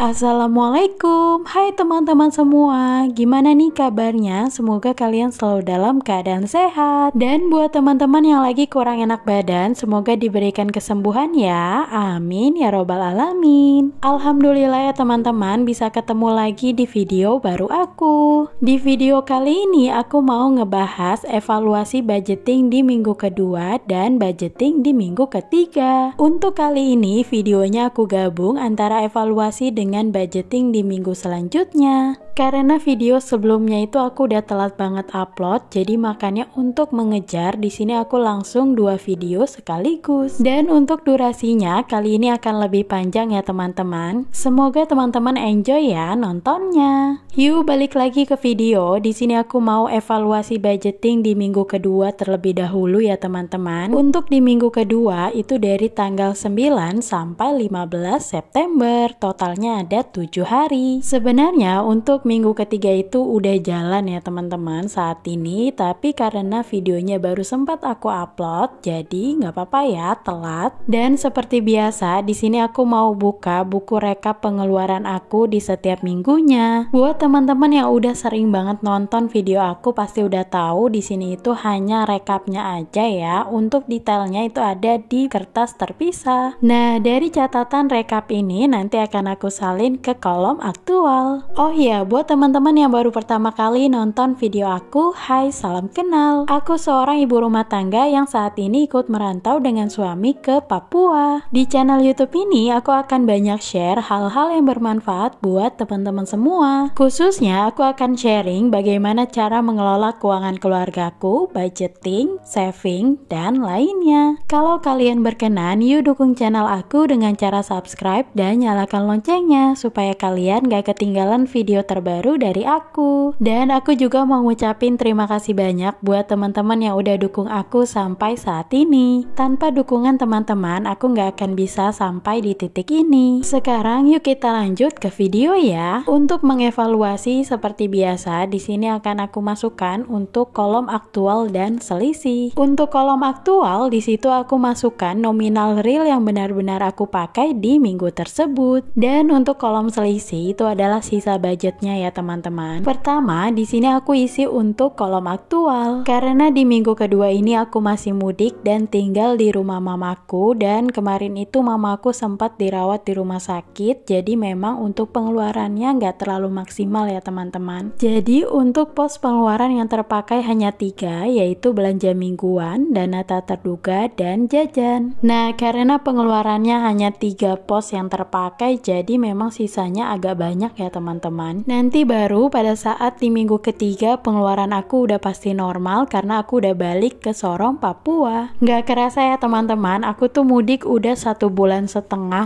Assalamualaikum, hai teman-teman semua. Gimana nih kabarnya? Semoga kalian selalu dalam keadaan sehat. Dan buat teman-teman yang lagi kurang enak badan, semoga diberikan kesembuhan ya. Amin ya robbal alamin. Alhamdulillah ya teman-teman, bisa ketemu lagi di video baru aku. Di video kali ini aku mau ngebahas evaluasi budgeting di minggu kedua dan budgeting di minggu ketiga. Untuk kali ini videonya aku gabung antara evaluasi dengan budgeting di minggu selanjutnya. Karena video sebelumnya itu aku udah telat banget upload, jadi makanya untuk mengejar di sini aku langsung 2 video sekaligus. Dan untuk durasinya kali ini akan lebih panjang ya teman-teman. Semoga teman-teman enjoy ya nontonnya. Yuk balik lagi ke video. Di sini aku mau evaluasi budgeting di minggu kedua terlebih dahulu ya teman-teman. Untuk di minggu kedua itu dari tanggal 9 sampai 15 September. Totalnya ada 7 hari. Sebenarnya untuk minggu ketiga itu udah jalan ya teman-teman saat ini, tapi karena videonya baru sempat aku upload, jadi nggak apa-apa ya telat. Dan seperti biasa, di sini aku mau buka buku rekap pengeluaran aku di setiap minggunya. Buat teman-teman yang udah sering banget nonton video aku pasti udah tahu di sini itu hanya rekapnya aja ya. Untuk detailnya itu ada di kertas terpisah. Nah, dari catatan rekap ini nanti akan aku salin ke kolom aktual. Oh iya, buat teman-teman yang baru pertama kali nonton video aku, hai salam kenal. Aku seorang ibu rumah tangga yang saat ini ikut merantau dengan suami ke Papua. Di channel YouTube ini aku akan banyak share hal-hal yang bermanfaat buat teman-teman semua. Khususnya aku akan sharing bagaimana cara mengelola keuangan keluargaku, budgeting, saving, dan lainnya. Kalau kalian berkenan, yuk dukung channel aku dengan cara subscribe dan nyalakan loncengnya supaya kalian gak ketinggalan video terbaru dari aku. Dan aku juga mau ngucapin terima kasih banyak buat teman-teman yang udah dukung aku sampai saat ini. Tanpa dukungan teman-teman, aku nggak akan bisa sampai di titik ini. Sekarang yuk kita lanjut ke video ya. Untuk mengevaluasi seperti biasa, di sini akan aku masukkan untuk kolom aktual dan selisih. Untuk kolom aktual, di situ aku masukkan nominal real yang benar-benar aku pakai di minggu tersebut. Dan untuk kolom selisih itu adalah sisa budgetnya ya teman-teman. Pertama, di sini aku isi untuk kolom aktual. Karena di minggu kedua ini aku masih mudik dan tinggal di rumah mamaku, dan kemarin itu mamaku sempat dirawat di rumah sakit, jadi memang untuk pengeluarannya nggak terlalu maksimal ya teman-teman. Jadi untuk pos pengeluaran yang terpakai hanya 3, yaitu belanja mingguan, dana tak terduga, dan jajan. Nah, karena pengeluarannya hanya 3 pos yang terpakai, jadi memang sisanya agak banyak ya teman-teman. Nanti baru pada saat di minggu ketiga pengeluaran aku udah pasti normal karena aku udah balik ke Sorong, Papua. Nggak kerasa ya teman-teman, aku tuh mudik udah 1,5 bulan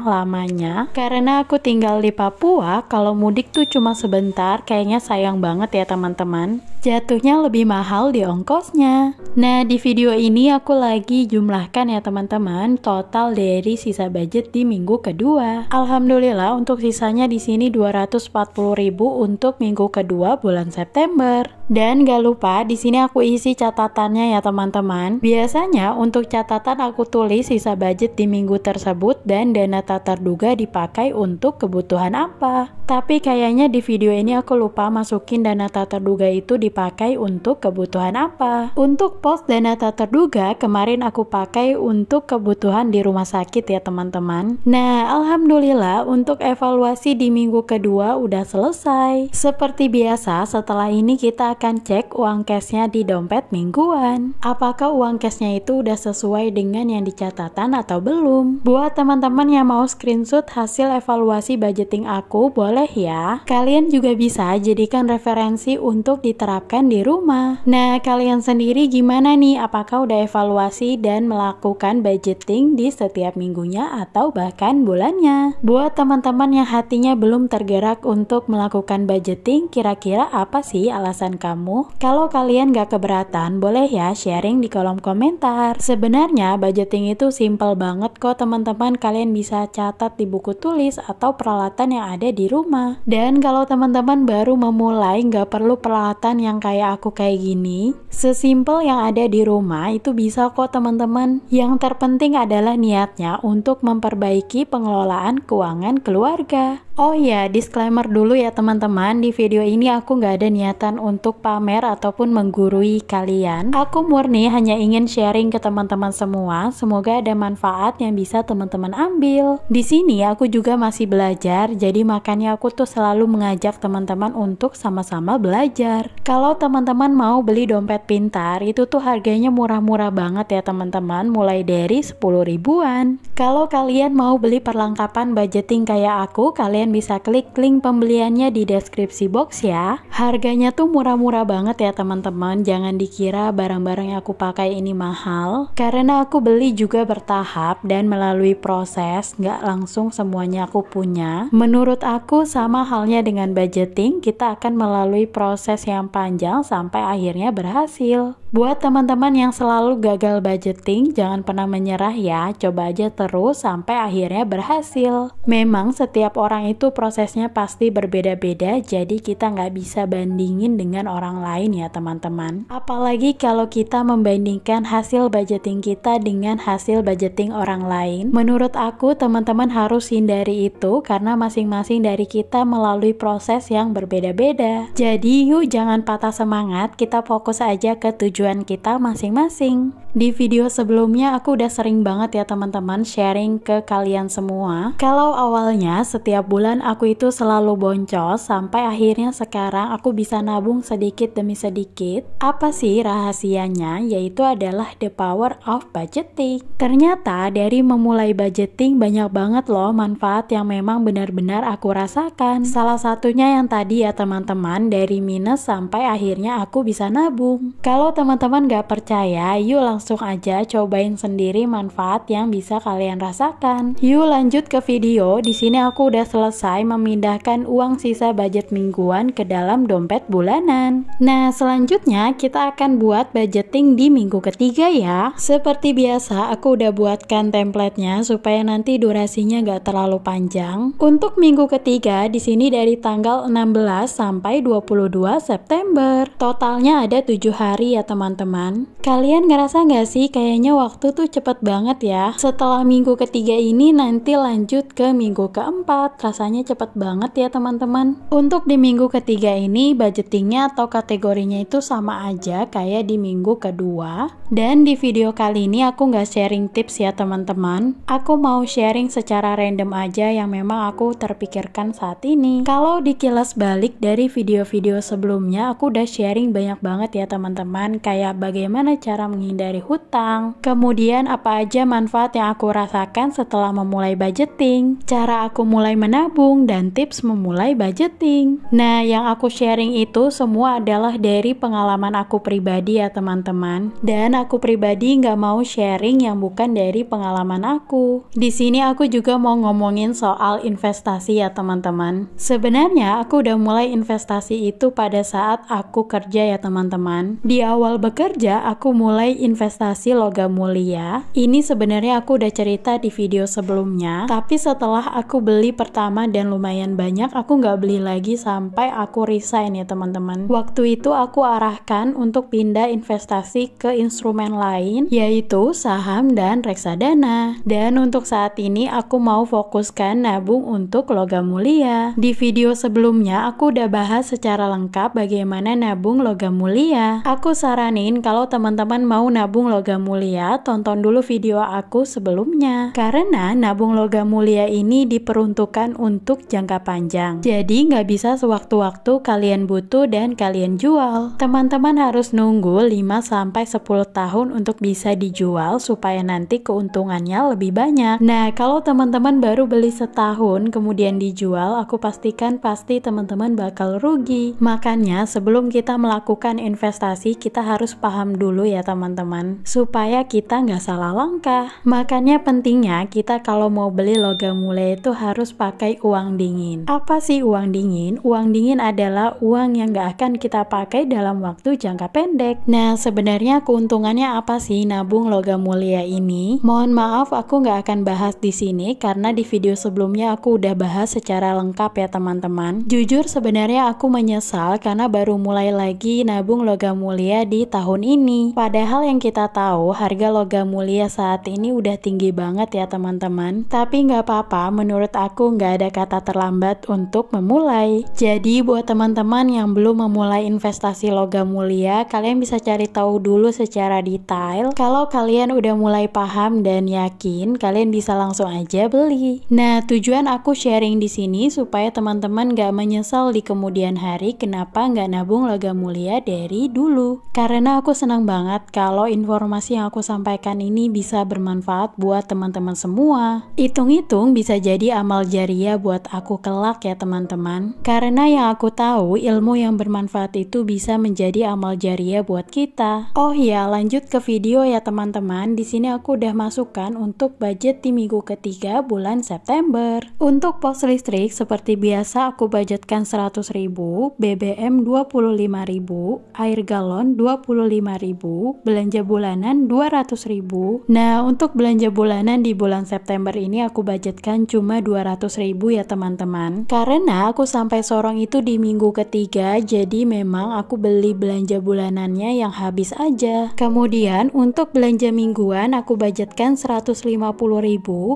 lamanya. Karena aku tinggal di Papua, kalau mudik tuh cuma sebentar, kayaknya sayang banget ya teman-teman. Jatuhnya lebih mahal di ongkosnya. Nah, di video ini aku lagi jumlahkan ya teman-teman total dari sisa budget di minggu kedua. Alhamdulillah untuk sisanya di sini 240.000 untuk minggu kedua bulan September. Dan gak lupa di sini aku isi catatannya ya teman-teman. Biasanya untuk catatan aku tulis sisa budget di minggu tersebut dan dana tak terduga dipakai untuk kebutuhan apa. Tapi kayaknya di video ini aku lupa masukin dana tak terduga itu dipakai untuk kebutuhan apa. Untuk pos dana tak terduga kemarin aku pakai untuk kebutuhan di rumah sakit ya teman-teman. Nah, alhamdulillah untuk evaluasi di minggu kedua udah selesai. Seperti biasa setelah ini kita akan cek uang cashnya di dompet mingguan. Apakah uang cashnya itu udah sesuai dengan yang di catatan atau belum? Buat teman-teman yang mau screenshot hasil evaluasi budgeting aku, boleh ya. Kalian juga bisa jadikan referensi untuk diterapkan di rumah. Nah, kalian sendiri gimana nih? Apakah udah evaluasi dan melakukan budgeting di setiap minggunya atau bahkan bulannya? Buat teman-teman yang hatinya belum tergerak untuk melakukan budgeting, kira-kira apa sih alasan kamu? Kalau kalian gak keberatan, boleh ya sharing di kolom komentar. Sebenarnya budgeting itu simple banget kok teman-teman. Kalian bisa catat di buku tulis atau peralatan yang ada di rumah. Dan kalau teman-teman baru memulai, gak perlu peralatan yang kayak aku kayak gini. Sesimpel yang ada di rumah itu bisa kok teman-teman. Yang terpenting adalah niatnya untuk memperbaiki pengelolaan keuangan keluarga. Oh iya, disclaimer dulu ya teman-teman, di video ini aku nggak ada niatan untuk pamer ataupun menggurui kalian. Aku murni hanya ingin sharing ke teman-teman semua, semoga ada manfaat yang bisa teman-teman ambil. Di sini aku juga masih belajar, jadi makanya aku tuh selalu mengajak teman-teman untuk sama-sama belajar. Kalau teman-teman mau beli dompet pintar, itu tuh harganya murah-murah banget ya teman-teman, mulai dari 10 ribuan. Kalau kalian mau beli perlengkapan budgeting kayak aku, kalian bisa klik link pembeliannya di deskripsi box ya. Harganya tuh murah-murah banget ya teman-teman. Jangan dikira barang-barang yang aku pakai ini mahal, karena aku beli juga bertahap dan melalui proses, nggak langsung semuanya aku punya. Menurut aku sama halnya dengan budgeting, kita akan melalui proses yang panjang sampai akhirnya berhasil. Buat teman-teman yang selalu gagal budgeting, jangan pernah menyerah ya, coba aja terus sampai akhirnya berhasil. Memang setiap orang itu prosesnya pasti berbeda-beda, jadi kita nggak bisa bandingin dengan orang lain ya teman-teman. Apalagi kalau kita membandingkan hasil budgeting kita dengan hasil budgeting orang lain. Menurut aku teman-teman harus hindari itu karena masing-masing dari kita melalui proses yang berbeda-beda. Jadi yuk jangan patah semangat, kita fokus aja ke tujuan kita masing-masing. Di video sebelumnya aku udah sering banget ya teman-teman sharing ke kalian semua. Kalau awalnya setiap bulan aku itu selalu boncos, sampai akhirnya sekarang aku bisa nabung sedikit demi sedikit. Apa sih rahasianya? Yaitu adalah the power of budgeting. Ternyata dari memulai budgeting banyak banget loh manfaat yang memang benar-benar aku rasakan. Salah satunya yang tadi ya teman-teman, dari minus sampai akhirnya aku bisa nabung. Kalau teman-teman gak percaya, yuk langsung aja cobain sendiri manfaat yang bisa kalian rasakan. Yuk lanjut ke video. Di sini aku udah selesai memindahkan uang sisa budget mingguan ke dalam dompet bulanan. Nah, selanjutnya kita akan buat budgeting di minggu ketiga ya. Seperti biasa, aku udah buatkan template-nya supaya nanti durasinya gak terlalu panjang. Untuk minggu ketiga, di sini dari tanggal 16 sampai 22 September. Totalnya ada 7 hari ya teman-teman. Kalian ngerasa gak sih kayaknya waktu tuh cepet banget ya? Setelah minggu ketiga ini nanti lanjut ke minggu keempat. Rasanya cepet banget ya teman-teman. Untuk di minggu ketiga ini budgetingnya atau kategorinya itu sama aja kayak di minggu kedua. Dan di video kali ini aku gak sharing tips ya teman-teman. Aku mau sharing secara random aja yang memang aku terpikirkan saat ini. Kalau dikilas balik dari video-video sebelumnya, aku udah sharing banyak banget ya teman-teman, kayak bagaimana cara menghindari hutang, kemudian apa aja manfaat yang aku rasakan setelah memulai budgeting, cara aku mulai menabung, dan tips memulai budgeting. Nah, yang aku sharing itu semua adalah dari pengalaman aku pribadi ya teman-teman, dan aku pribadi nggak mau sharing yang bukan dari pengalaman aku. Di sini aku juga mau ngomongin soal investasi ya teman-teman. Sebenarnya aku udah mulai investasi itu pada saat aku kerja ya teman-teman. Di awal awal bekerja, aku mulai investasi logam mulia. Ini sebenarnya aku udah cerita di video sebelumnya, tapi setelah aku beli pertama dan lumayan banyak, aku nggak beli lagi sampai aku resign ya teman-teman. Waktu itu aku arahkan untuk pindah investasi ke instrumen lain, yaitu saham dan reksadana. Dan untuk saat ini aku mau fokuskan nabung untuk logam mulia. Di video sebelumnya aku udah bahas secara lengkap bagaimana nabung logam mulia. Aku saranin kalau teman-teman mau nabung logam mulia, tonton dulu video aku sebelumnya. Karena nabung logam mulia ini diperuntukkan untuk jangka panjang. Jadi nggak bisa sewaktu-waktu kalian butuh dan kalian jual. Teman-teman harus nunggu 5-10 tahun untuk bisa dijual supaya nanti keuntungannya lebih banyak. Nah, kalau teman-teman baru beli setahun kemudian dijual, aku pastikan pasti teman-teman bakal rugi. Makanya sebelum kita melakukan investasi, kita harus paham dulu ya teman-teman, supaya kita nggak salah langkah. Makanya pentingnya kita kalau mau beli logam mulia itu harus pakai uang dingin. Apa sih uang dingin? Uang dingin adalah uang yang nggak akan kita pakai dalam waktu jangka pendek. Nah, sebenarnya keuntungannya apa sih nabung logam mulia ini? Mohon maaf aku nggak akan bahas di sini karena di video sebelumnya aku udah bahas secara lengkap ya teman-teman. Jujur sebenarnya aku menyesal karena baru mulai lagi nabung logam mulia di tahun ini. Padahal yang kita tahu harga logam mulia saat ini udah tinggi banget ya teman-teman. Tapi nggak apa-apa, menurut aku nggak ada kata terlambat untuk memulai. Jadi buat teman-teman yang belum memulai investasi logam mulia, kalian bisa cari tahu dulu secara detail. Kalau kalian udah mulai paham dan yakin, kalian bisa langsung aja beli. Nah, tujuan aku sharing di sini supaya teman-teman nggak menyesal di kemudian hari kenapa nggak nabung logam mulia dari dulu. Karena aku senang banget kalau informasi yang aku sampaikan ini bisa bermanfaat buat teman-teman semua. Hitung-hitung bisa jadi amal jariah buat aku kelak ya teman-teman. Karena yang aku tahu ilmu yang bermanfaat itu bisa menjadi amal jariah buat kita. Oh ya, lanjut ke video ya teman-teman. Di sini aku udah masukkan untuk budget di minggu ketiga bulan September. Untuk pos listrik seperti biasa aku budgetkan 100.000, BBM 25.000, air galon 25.000, belanja bulanan 200.000. Nah, untuk belanja bulanan di bulan September ini aku budgetkan cuma 200.000 ya teman-teman. Karena aku sampai Sorong itu di minggu ketiga, jadi memang aku beli belanja bulanannya yang habis aja. Kemudian untuk belanja mingguan aku budgetkan 150.000,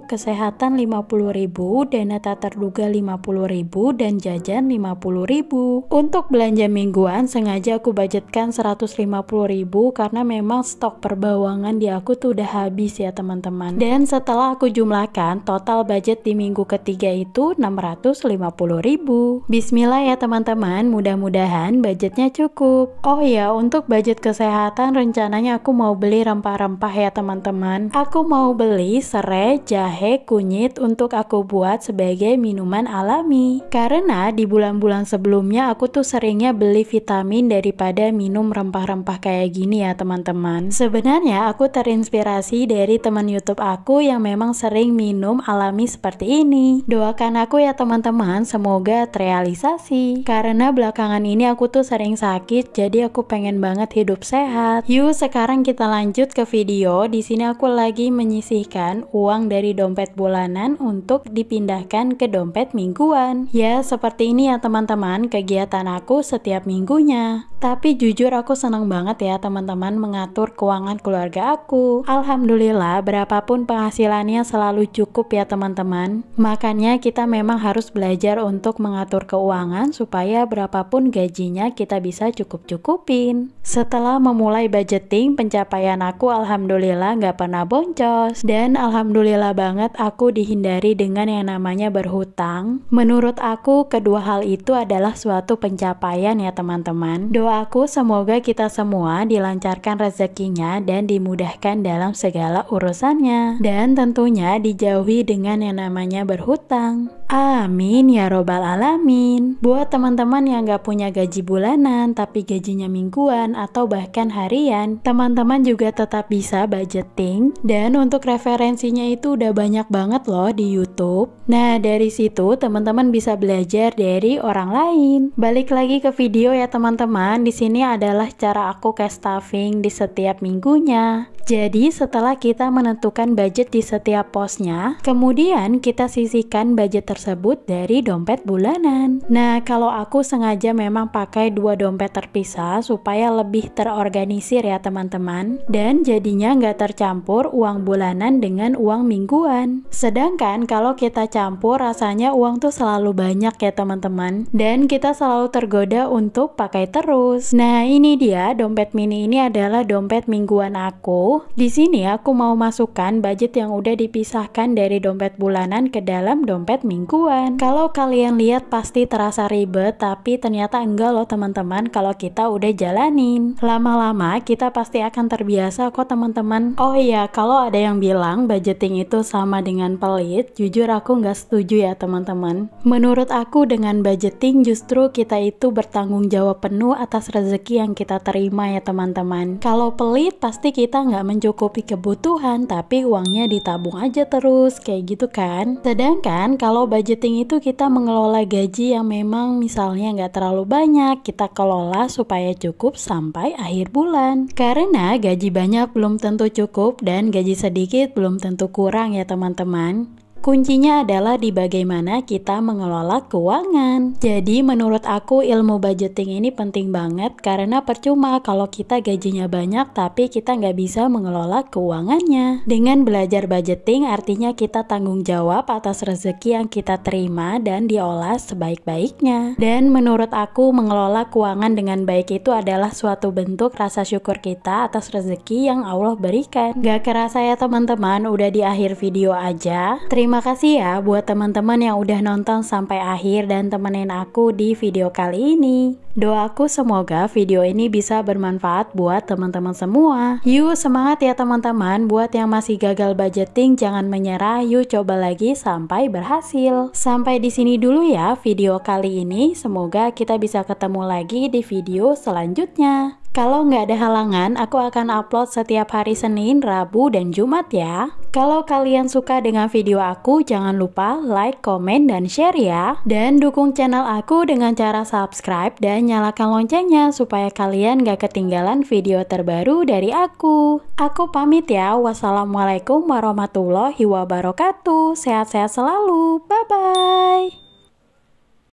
kesehatan 50.000, dana tak terduga 50.000, dan jajan 50.000. Untuk belanja mingguan sengaja aku budgetkan 150.000 karena memang stok perbawangan di aku tuh udah habis ya teman-teman. Dan setelah aku jumlahkan total budget di minggu ketiga itu 650.000. Bismillah ya teman-teman, mudah-mudahan budgetnya cukup. Oh ya, untuk budget kesehatan rencananya aku mau beli rempah-rempah ya teman-teman. Aku mau beli serai, jahe, kunyit untuk aku buat sebagai minuman alami. Karena di bulan-bulan sebelumnya aku tuh seringnya beli vitamin daripada minum rempah-rempah kayak gini ya teman-teman. Sebenarnya aku terinspirasi dari teman YouTube aku yang memang sering minum alami seperti ini. Doakan aku ya teman-teman, semoga terrealisasi. Karena belakangan ini aku tuh sering sakit, jadi aku pengen banget hidup sehat. Yuk sekarang kita lanjut ke video. Di sini aku lagi menyisihkan uang dari dompet bulanan untuk dipindahkan ke dompet mingguan. Ya seperti ini ya teman-teman kegiatan aku setiap minggunya. Tapi jujur aku senang banget ya teman-teman mengatur keuangan keluarga aku. Alhamdulillah berapapun penghasilannya selalu cukup ya teman-teman. Makanya kita memang harus belajar untuk mengatur keuangan supaya berapapun gajinya kita bisa cukup-cukupin. Setelah memulai budgeting, pencapaian aku alhamdulillah nggak pernah boncos. Dan alhamdulillah banget aku dihindari dengan yang namanya berhutang. Menurut aku kedua hal itu adalah suatu pencapaian ya teman-teman. Doaku semoga kita semua dilancarkan rezekinya dan dimudahkan dalam segala urusannya. Dan tentunya dijauhi dengan yang namanya berhutang. Amin ya robbal alamin. Buat teman-teman yang gak punya gaji bulanan tapi gajinya mingguan atau bahkan harian, teman-teman juga tetap bisa budgeting. Dan untuk referensinya itu udah banyak banget loh di YouTube. Nah dari situ teman-teman bisa belajar dari orang lain. Balik lagi ke video ya teman-teman. Di sini adalah cara aku cash stuffing di setiap minggunya. Jadi setelah kita menentukan budget di setiap posnya, kemudian kita sisihkan budget tersebut dari dompet bulanan. Nah, kalau aku sengaja memang pakai dua dompet terpisah supaya lebih terorganisir ya teman-teman. Dan jadinya nggak tercampur uang bulanan dengan uang mingguan. Sedangkan kalau kita campur rasanya uang tuh selalu banyak ya teman-teman. Dan kita selalu tergoda untuk pakai terus. Nah, ini dia dompet mini ini adalah dompet mingguan aku. Di sini aku mau masukkan budget yang udah dipisahkan dari dompet bulanan ke dalam dompet mingguan. Kalau kalian lihat pasti terasa ribet, tapi ternyata enggak loh teman-teman kalau kita udah jalanin. Lama-lama kita pasti akan terbiasa kok teman-teman. Oh iya, kalau ada yang bilang budgeting itu sama dengan pelit, jujur aku nggak setuju ya teman-teman. Menurut aku dengan budgeting justru kita itu bertanggung jawab penuh atas rezeki yang kita terima ya teman-teman. Kalau pelit pasti kita nggak mencukupi kebutuhan tapi uangnya ditabung aja terus kayak gitu kan. Sedangkan kalau budgeting itu kita mengelola gaji yang memang misalnya nggak terlalu banyak, kita kelola supaya cukup sampai akhir bulan. Karena gaji banyak belum tentu cukup dan gaji sedikit belum tentu kurang ya teman-teman. Kuncinya adalah di bagaimana kita mengelola keuangan. Jadi menurut aku ilmu budgeting ini penting banget karena percuma kalau kita gajinya banyak tapi kita nggak bisa mengelola keuangannya. Dengan belajar budgeting artinya kita tanggung jawab atas rezeki yang kita terima dan diolah sebaik-baiknya. Dan menurut aku mengelola keuangan dengan baik itu adalah suatu bentuk rasa syukur kita atas rezeki yang Allah berikan. Gak kerasa ya teman-teman, udah di akhir video aja. Terima kasih ya buat teman-teman yang udah nonton sampai akhir dan temenin aku di video kali ini. Doaku semoga video ini bisa bermanfaat buat teman-teman semua. Yuk semangat ya teman-teman, buat yang masih gagal budgeting jangan menyerah, yuk coba lagi sampai berhasil. Sampai di sini dulu ya video kali ini, semoga kita bisa ketemu lagi di video selanjutnya. Kalau nggak ada halangan, aku akan upload setiap hari Senin, Rabu, dan Jumat ya. Kalau kalian suka dengan video aku, jangan lupa like, komen, dan share ya. Dan dukung channel aku dengan cara subscribe dan nyalakan loncengnya supaya kalian nggak ketinggalan video terbaru dari aku. Aku pamit ya. Wassalamualaikum warahmatullahi wabarakatuh. Sehat-sehat selalu. Bye-bye.